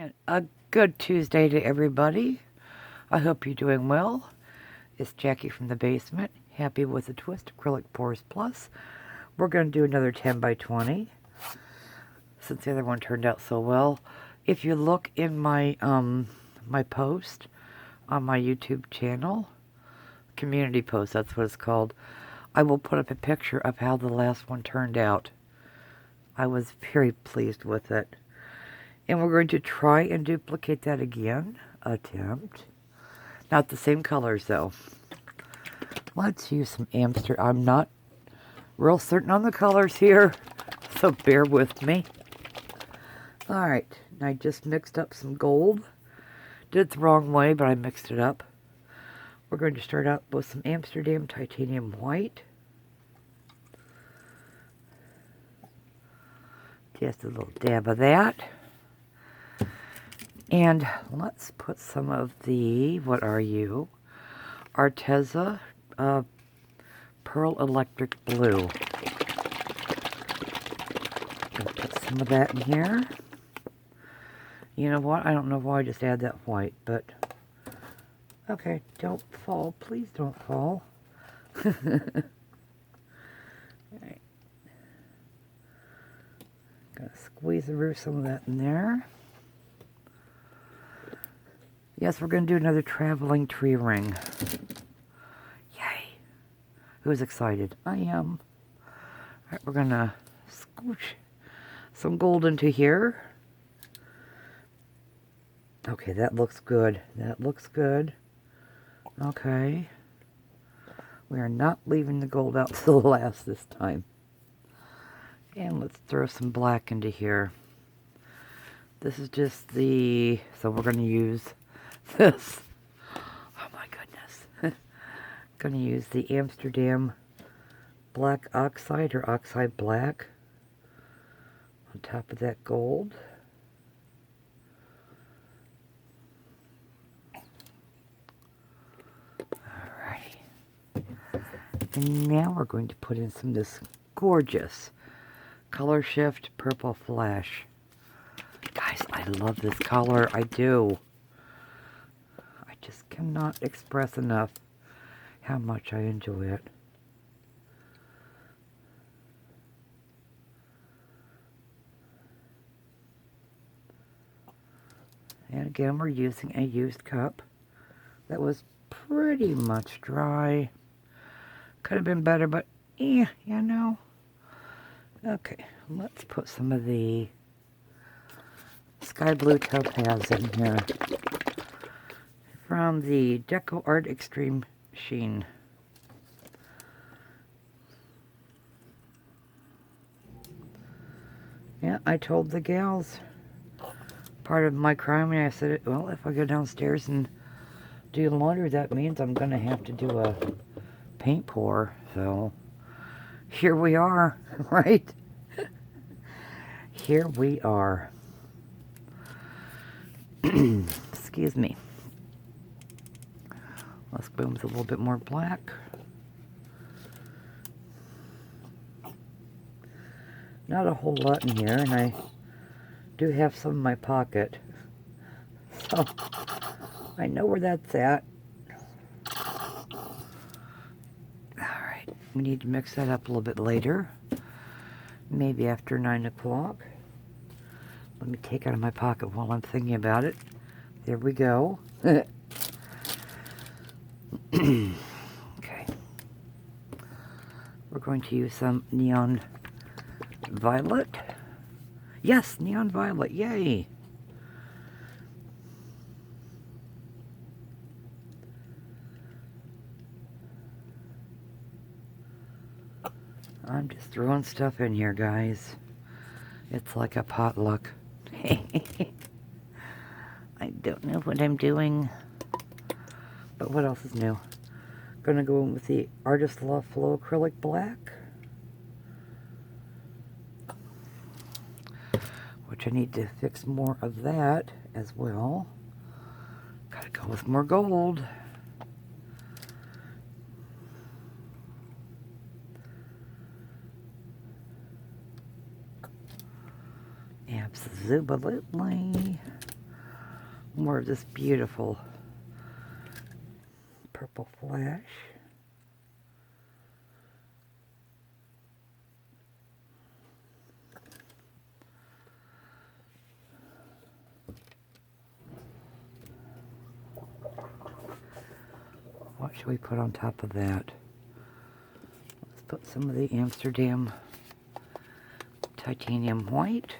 And a good Tuesday to everybody. I hope you're doing well. It's Jackie from the basement, happy with the Twist Acrylic Pours Plus. We're going to do another 10 by 20 since the other one turned out so well. If you look in my my post on my YouTube channel, community post, that's what it's called, I will put up a picture of how the last one turned out. I was very pleased with it. And we're going to try and duplicate that again. Attempt. Not the same colors, though. Let's use some Amsterdam. I'm not real certain on the colors here, so bear with me. Alright, and I just mixed up some gold. Did it the wrong way, but I mixed it up. We're going to start out with some Amsterdam Titanium White. Just a little dab of that. And let's put some of the, what are you? Arteza Pearl Electric Blue. Gonna put some of that in here. You know what? I don't know why I just add that white, but okay, don't fall. Please don't fall. Alright. Gonna squeeze through some of that in there. Yes, we're going to do another traveling tree ring. Yay. Who's excited? I am. Alright, we're going to scooch some gold into here. Okay, that looks good. That looks good. Okay. We are not leaving the gold out to the last this time. And let's throw some black into here. This is just the... So we're going to use this. Oh my goodness. Going to use the Amsterdam Black Oxide or Oxide Black on top of that gold. Alright. And now we're going to put in some of this gorgeous Color Shift Purple Flash. Guys, I love this color. I do. I just cannot express enough how much I enjoy it. And again, we're using a used cup that was pretty much dry. Could have been better, but you know. Okay, let's put some of the Sky Blue Topaz in here from the Deco Art Extreme Sheen. Yeah, I told the gals, part of my crime, and I said, well, if I go downstairs and do laundry, that means I'm going to have to do a paint pour. So here we are, right? Here we are. Excuse me. Let's go with a little bit more black. Not a whole lot in here, and I do have some in my pocket. So, I know where that's at. Alright, we need to mix that up a little bit later. Maybe after 9 o'clock. Let me take out of my pocket while I'm thinking about it. There we go. Okay. We're going to use some neon violet. Yes, neon violet. Yay. I'm just throwing stuff in here, guys. It's like a potluck. I don't know what I'm doing. But what else is new? Gonna go in with the Artist Loft Flow Acrylic Black. Which I need to fix more of that as well. Gotta go with more gold. Absolutely. more of this beautiful purple flash. What should we put on top of that? Let's put some of the Amsterdam titanium white.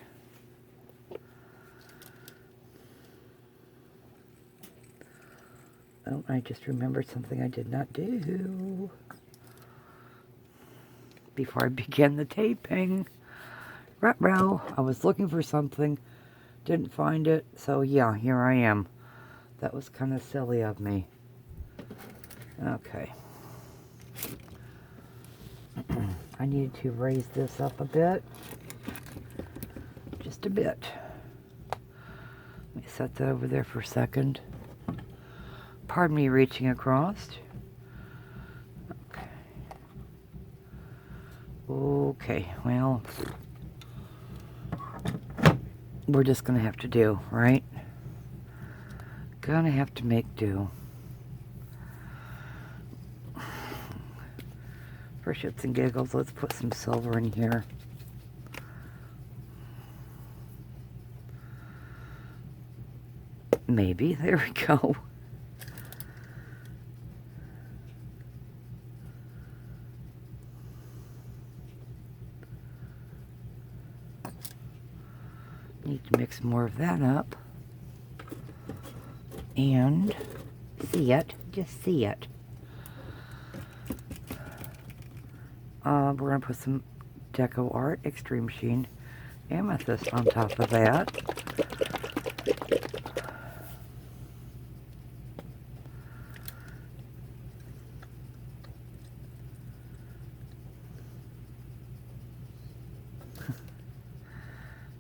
Oh, I just remembered something I did not do before I began the taping. Ruh-roh. I was looking for something, didn't find it, so yeah, here I am. That was kind of silly of me. Okay. I needed to raise this up a bit. Just a bit. Let me set that over there for a second. Pardon me reaching across. Okay. Okay, well, we're just gonna have to do, right? Gonna have to make do. For shits and giggles, let's put some silver in here. Maybe, there we go. Need to mix more of that up. And see it, just see it. We're going to put some Deco Art Extreme Sheen Amethyst on top of that.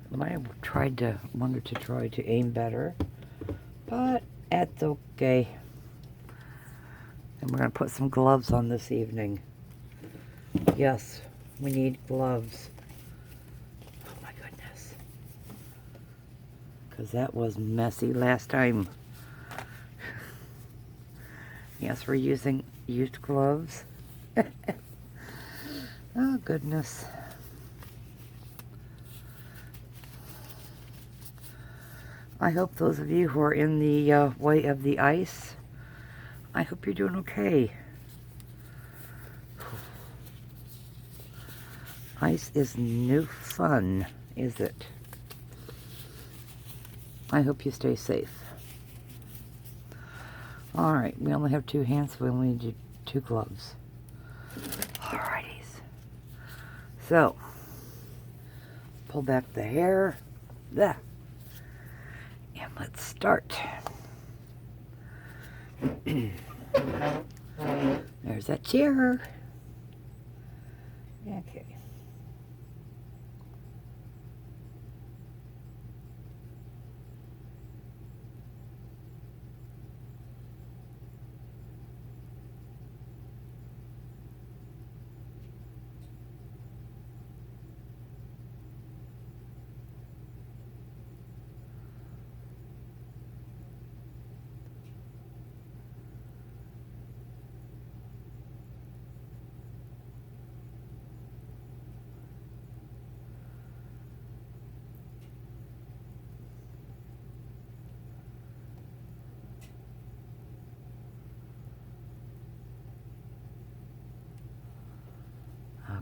Might have wanted to try to aim better, but that's okay. And we're going to put some gloves on this evening. Yes, we need gloves. Oh my goodness. Because that was messy last time. Yes, we're using used gloves. Oh goodness. I hope those of you who are in the way of the ice, I hope you're doing okay. Ice is no fun, is it? I hope you stay safe. Alright, we only have 2 hands, so we only need 2 gloves. Alrighties. So, pull back the hair. There. And let's start. There's that chair. Okay.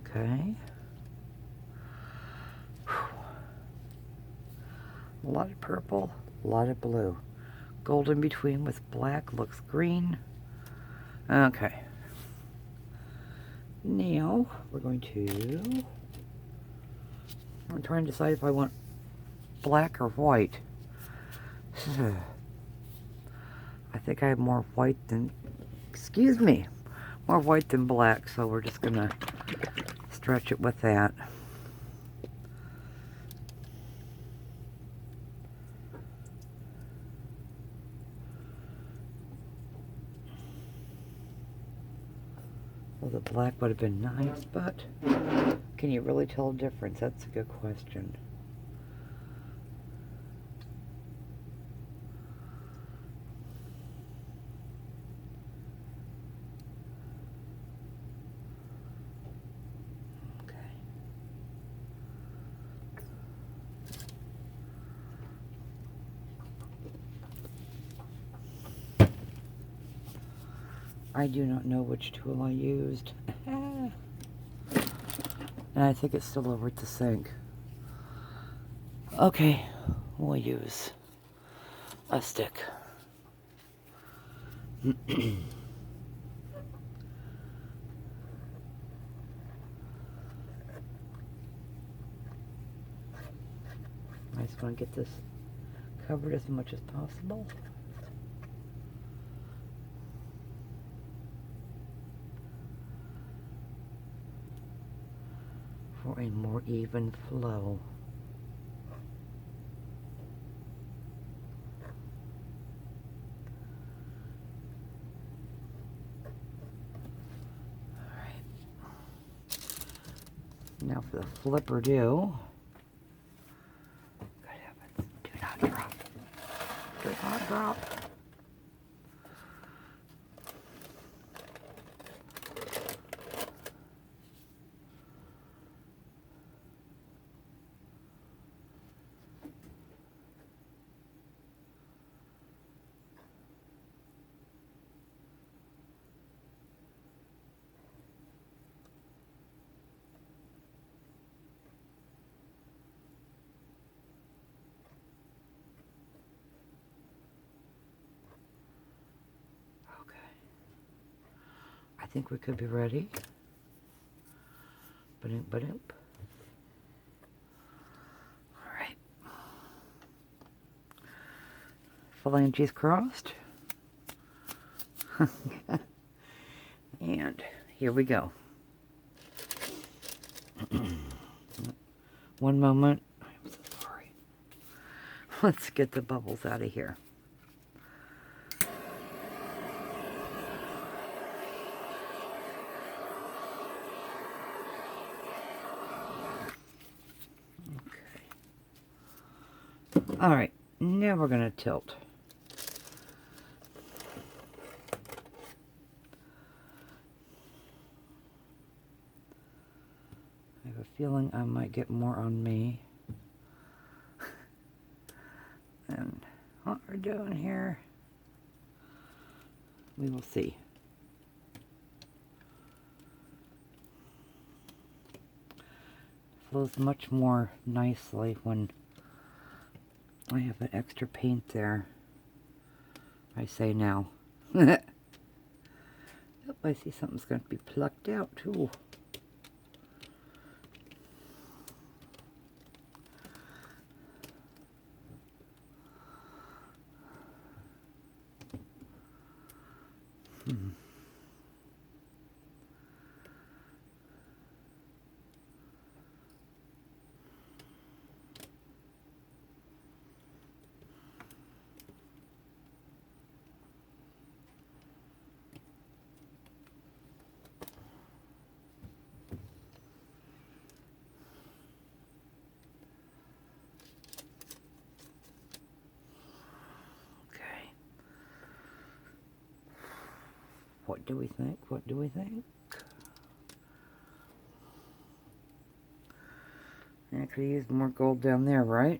Okay. A lot of purple, a lot of blue. Gold in between with black looks green. Okay. Now we're going to... I'm trying to decide if I want black or white. I think I have more white than... Excuse me. More white than black, so we're just gonna stretch it with that. Well, the black would have been nice, but can you really tell a difference? That's a good question. I do not know which tool I used. And I think it's still over at the sink. Okay, we'll use a stick. I just want to get this covered as much as possible. For a more even flow. Alright. Now for the flipper do. Good heavens, do not drop. Do not drop. I think we could be ready. Ba-doop, ba-doop. Alright. Phalanges crossed. And here we go. One moment. I'm so sorry. Let's get the bubbles out of here. All right, now we're going to tilt. I have a feeling I might get more on me than what we're doing here. We will see. Flows much more nicely when I have an extra paint there. I say now. Oh, I see something's going to be plucked out too. What do we think? What do we think? I could use more gold down there, right?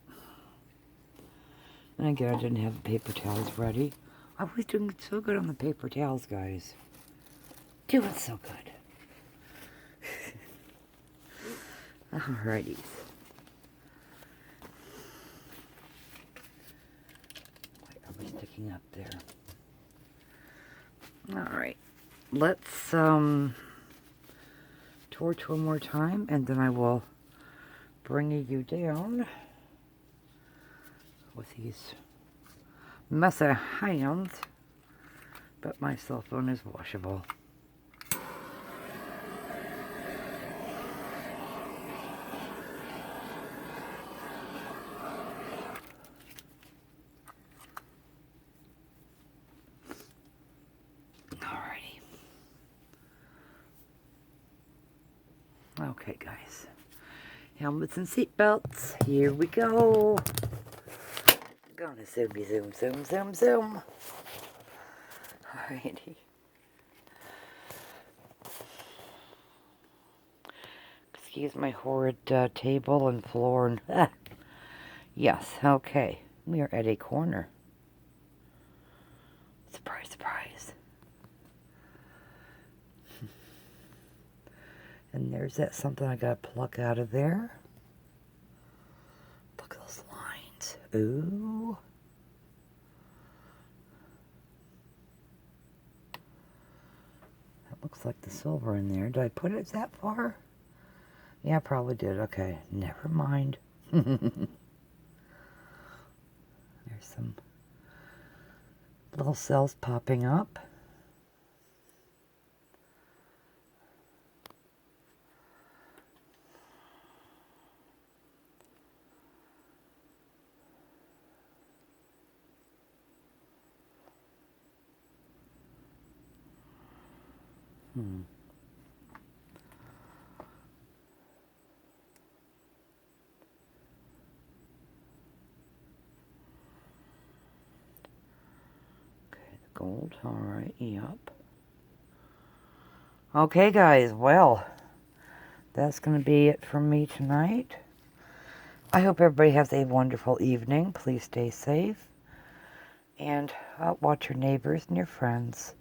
And again, I didn't have the paper towels ready. I was doing so good on the paper towels, guys. Doing so good. Alrighty. Why are we sticking up there? Alright. Let's torch one more time, and then I will bring you down with these messy hands. But my cell phone is washable. Okay, guys. Helmets and seatbelts. Here we go. Gonna zoomy zoom, zoom, zoom, zoom. Alrighty. Excuse my horrid table and floor and yes, okay. We are at a corner. Surprise, surprise. And there's that something I gotta pluck out of there. Look at those lines. Ooh. That looks like the silver in there. Did I put it that far? Yeah, I probably did. Okay, never mind. There's some little cells popping up. Gold, alright, yep. Okay guys, well, that's going to be it from me tonight. I hope everybody has a wonderful evening. Please stay safe. And watch your neighbors and your friends.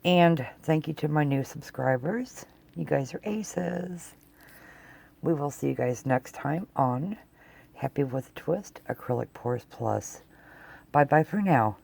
And thank you to my new subscribers. You guys are aces. We will see you guys next time on Happy with a Twist Acrylic Pours Plus. Bye-bye for now.